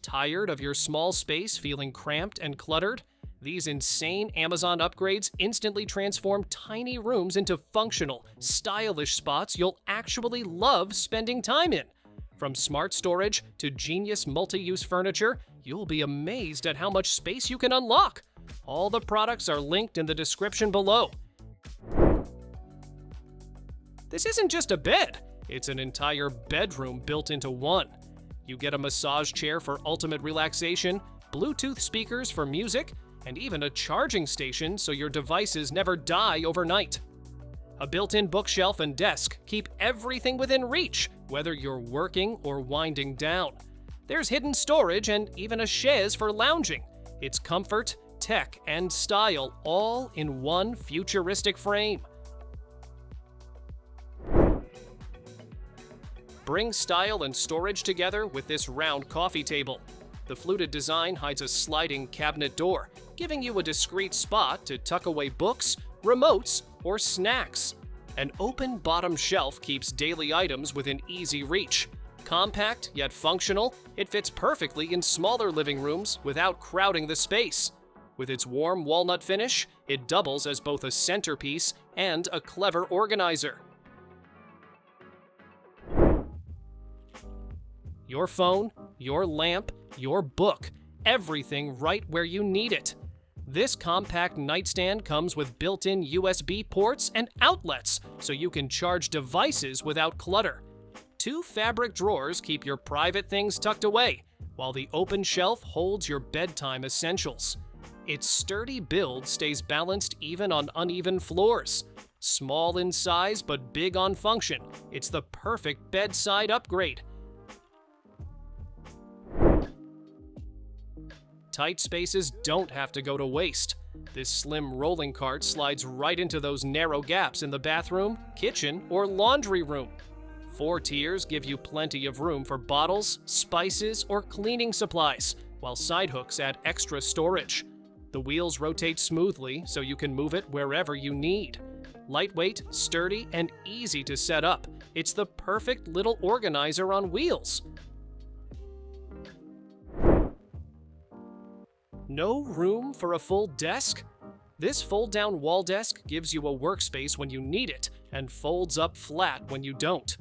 Tired of your small space feeling cramped and cluttered? These insane Amazon upgrades instantly transform tiny rooms into functional, stylish spots you'll actually love spending time in. From smart storage to genius multi-use furniture, you'll be amazed at how much space you can unlock. All the products are linked in the description below. This isn't just a bed, it's an entire bedroom built into one. You get a massage chair for ultimate relaxation, Bluetooth speakers for music, and even a charging station so your devices never die overnight. A built-in bookshelf and desk keep everything within reach, whether you're working or winding down. There's hidden storage and even a chaise for lounging. It's comfort, tech, and style all in one futuristic frame. Bring style and storage together with this round coffee table. The fluted design hides a sliding cabinet door, giving you a discreet spot to tuck away books, remotes, or snacks. An open bottom shelf keeps daily items within easy reach. Compact yet functional, it fits perfectly in smaller living rooms without crowding the space. With its warm walnut finish, it doubles as both a centerpiece and a clever organizer. Your phone, your lamp, your book, everything right where you need it. This compact nightstand comes with built-in USB ports and outlets, so you can charge devices without clutter. 2 fabric drawers keep your private things tucked away, while the open shelf holds your bedtime essentials. Its sturdy build stays balanced even on uneven floors. Small in size but big on function, it's the perfect bedside upgrade. Tight spaces don't have to go to waste. This slim rolling cart slides right into those narrow gaps in the bathroom, kitchen, or laundry room. 4 tiers give you plenty of room for bottles, spices, or cleaning supplies, while side hooks add extra storage. The wheels rotate smoothly so you can move it wherever you need. Lightweight, sturdy, and easy to set up, it's the perfect little organizer on wheels. No room for a full desk? This fold-down wall desk gives you a workspace when you need it and folds up flat when you don't.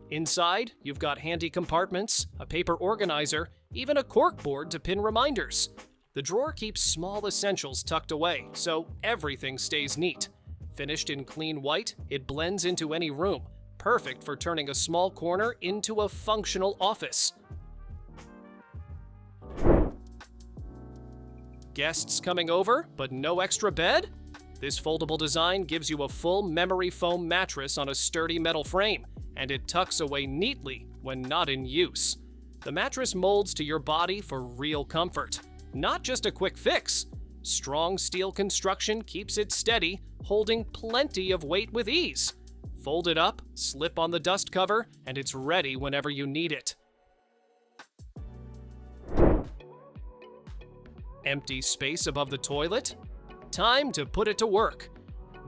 Inside, you've got handy compartments, a paper organizer, even a corkboard to pin reminders. The drawer keeps small essentials tucked away, so everything stays neat. Finished in clean white, it blends into any room, perfect for turning a small corner into a functional office. Guests coming over, but no extra bed? This foldable design gives you a full memory foam mattress on a sturdy metal frame, and it tucks away neatly when not in use. The mattress molds to your body for real comfort, not just a quick fix. Strong steel construction keeps it steady, holding plenty of weight with ease. Fold it up, slip on the dust cover, and it's ready whenever you need it. Empty space above the toilet? Time to put it to work.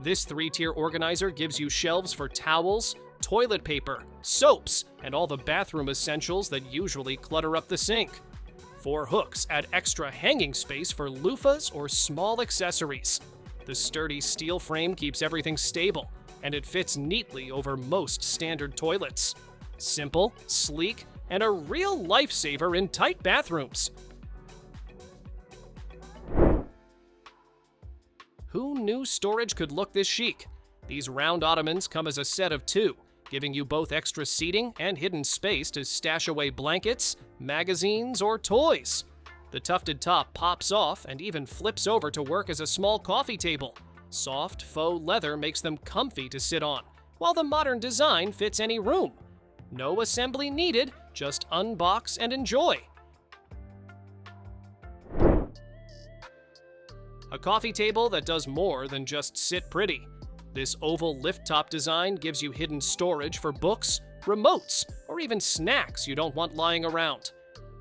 This 3-tier organizer gives you shelves for towels, toilet paper, soaps, and all the bathroom essentials that usually clutter up the sink. 4 hooks add extra hanging space for loofahs or small accessories. The sturdy steel frame keeps everything stable, and it fits neatly over most standard toilets. Simple, sleek, and a real lifesaver in tight bathrooms. Who knew storage could look this chic? These round Ottomans come as a set of 2, giving you both extra seating and hidden space to stash away blankets, magazines, or toys. The tufted top pops off and even flips over to work as a small coffee table. Soft faux leather makes them comfy to sit on, while the modern design fits any room. No assembly needed, just unbox and enjoy. A coffee table that does more than just sit pretty. This oval lift-top design gives you hidden storage for books, remotes, or even snacks you don't want lying around.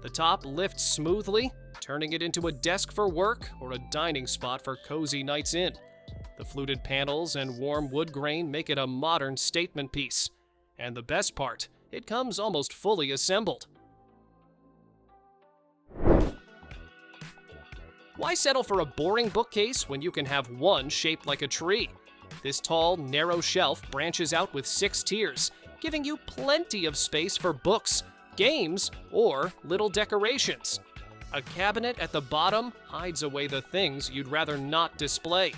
The top lifts smoothly, turning it into a desk for work or a dining spot for cozy nights in. The fluted panels and warm wood grain make it a modern statement piece. And the best part, it comes almost fully assembled. Why settle for a boring bookcase when you can have one shaped like a tree? This tall, narrow shelf branches out with 6 tiers, giving you plenty of space for books, games, or little decorations. A cabinet at the bottom hides away the things you'd rather not display.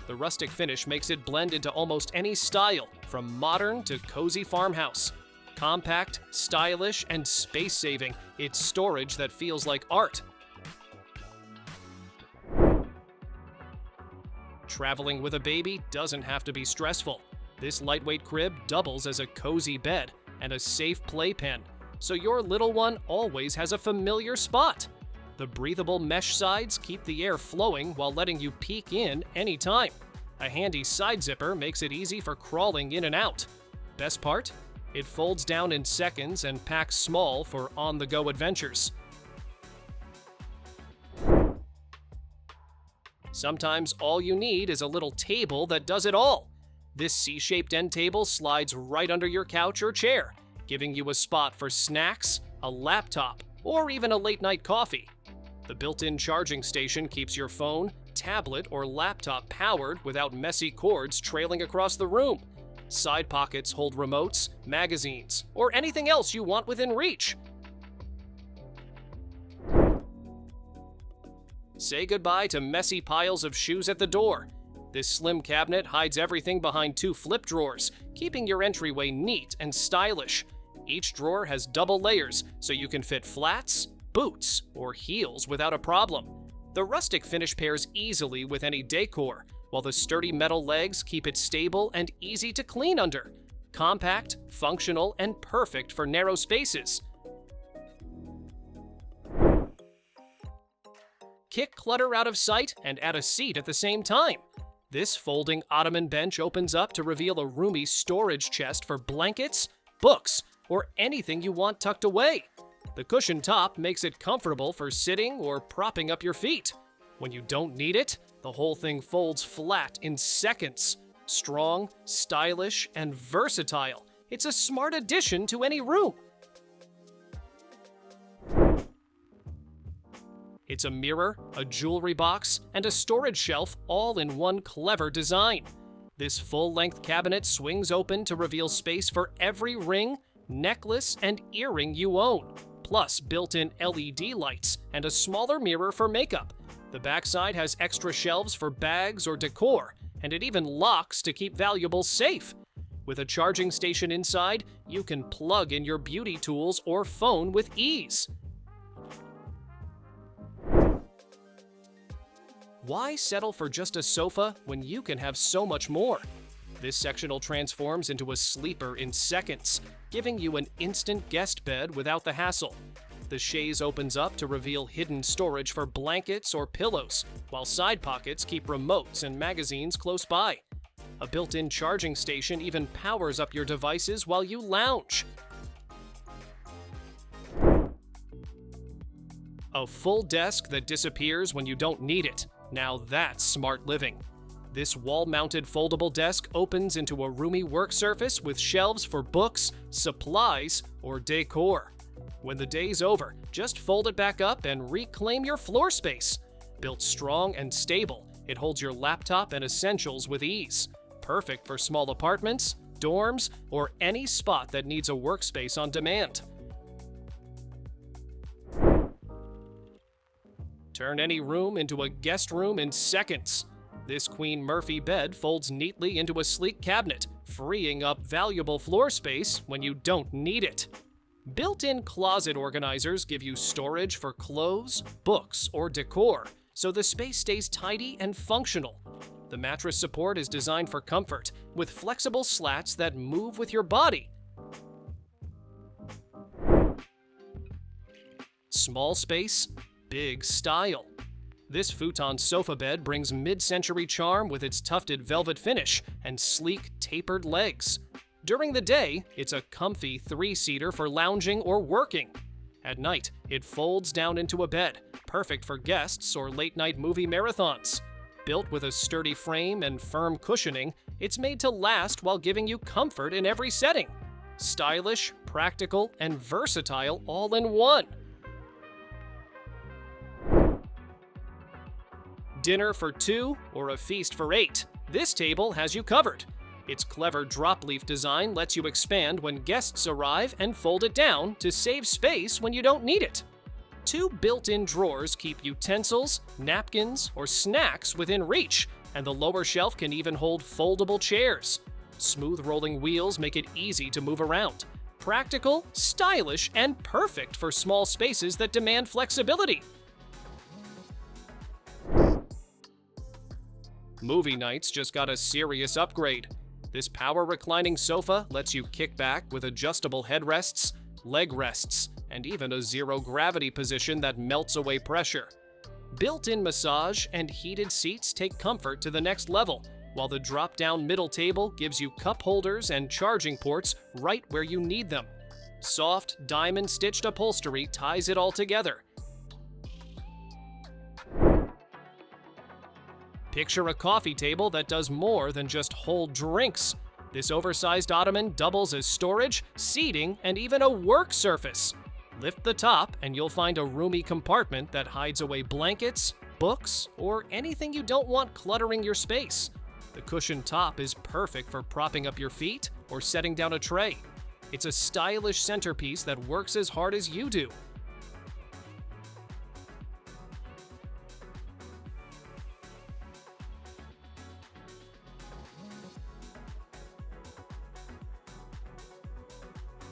The rustic finish makes it blend into almost any style, from modern to cozy farmhouse. Compact, stylish, and space-saving, it's storage that feels like art. Traveling with a baby doesn't have to be stressful. This lightweight crib doubles as a cozy bed and a safe playpen, so your little one always has a familiar spot. The breathable mesh sides keep the air flowing while letting you peek in anytime. A handy side zipper makes it easy for crawling in and out. Best part? It folds down in seconds and packs small for on-the-go adventures. Sometimes all you need is a little table that does it all. This C-shaped end table slides right under your couch or chair, giving you a spot for snacks, a laptop, or even a late-night coffee. The built-in charging station keeps your phone, tablet, or laptop powered without messy cords trailing across the room. Side pockets hold remotes, magazines, or anything else you want within reach. Say goodbye to messy piles of shoes at the door. This slim cabinet hides everything behind 2 flip drawers, keeping your entryway neat and stylish. Each drawer has double layers, so you can fit flats, boots, or heels without a problem. The rustic finish pairs easily with any decor, while the sturdy metal legs keep it stable and easy to clean under. Compact, functional, and perfect for narrow spaces. Kick clutter out of sight and add a seat at the same time. This folding Ottoman bench opens up to reveal a roomy storage chest for blankets, books, or anything you want tucked away. The cushion top makes it comfortable for sitting or propping up your feet. When you don't need it, the whole thing folds flat in seconds. Strong, stylish, and versatile, it's a smart addition to any room. It's a mirror, a jewelry box, and a storage shelf all in one clever design. This full-length cabinet swings open to reveal space for every ring, necklace, and earring you own, plus built-in LED lights and a smaller mirror for makeup. The backside has extra shelves for bags or decor, and it even locks to keep valuables safe. With a charging station inside, you can plug in your beauty tools or phone with ease. Why settle for just a sofa when you can have so much more? This sectional transforms into a sleeper in seconds, giving you an instant guest bed without the hassle. The chaise opens up to reveal hidden storage for blankets or pillows, while side pockets keep remotes and magazines close by. A built-in charging station even powers up your devices while you lounge. A full desk that disappears when you don't need it. Now that's smart living. This wall-mounted foldable desk opens into a roomy work surface with shelves for books, supplies, or decor. When the day's over, just fold it back up and reclaim your floor space. Built strong and stable, it holds your laptop and essentials with ease. Perfect for small apartments, dorms, or any spot that needs a workspace on demand. Turn any room into a guest room in seconds. This Queen Murphy bed folds neatly into a sleek cabinet, freeing up valuable floor space when you don't need it. Built-in closet organizers give you storage for clothes, books, or decor, so the space stays tidy and functional. The mattress support is designed for comfort, with flexible slats that move with your body. Small space, big style. This Futon Sofa bed brings mid-century charm with its tufted velvet finish and sleek, tapered legs. During the day, it's a comfy 3-seater for lounging or working. At night, it folds down into a bed, perfect for guests or late-night movie marathons. Built with a sturdy frame and firm cushioning, it's made to last while giving you comfort in every setting. Stylish, practical, and versatile all in one. Dinner for 2 or a feast for 8, this table has you covered. Its clever drop leaf design lets you expand when guests arrive and fold it down to save space when you don't need it. 2 built-in drawers keep utensils, napkins, or snacks within reach, and the lower shelf can even hold foldable chairs. Smooth rolling wheels make it easy to move around. Practical, stylish, and perfect for small spaces that demand flexibility. Movie nights just got a serious upgrade. This power reclining sofa lets you kick back with adjustable headrests, leg rests, and even a zero-gravity position that melts away pressure. Built-in massage and heated seats take comfort to the next level, while the drop-down middle table gives you cup holders and charging ports right where you need them. Soft, diamond-stitched upholstery ties it all together. Picture a coffee table that does more than just hold drinks. This oversized Ottoman doubles as storage, seating, and even a work surface. Lift the top and you'll find a roomy compartment that hides away blankets, books, or anything you don't want cluttering your space. The cushioned top is perfect for propping up your feet or setting down a tray. It's a stylish centerpiece that works as hard as you do.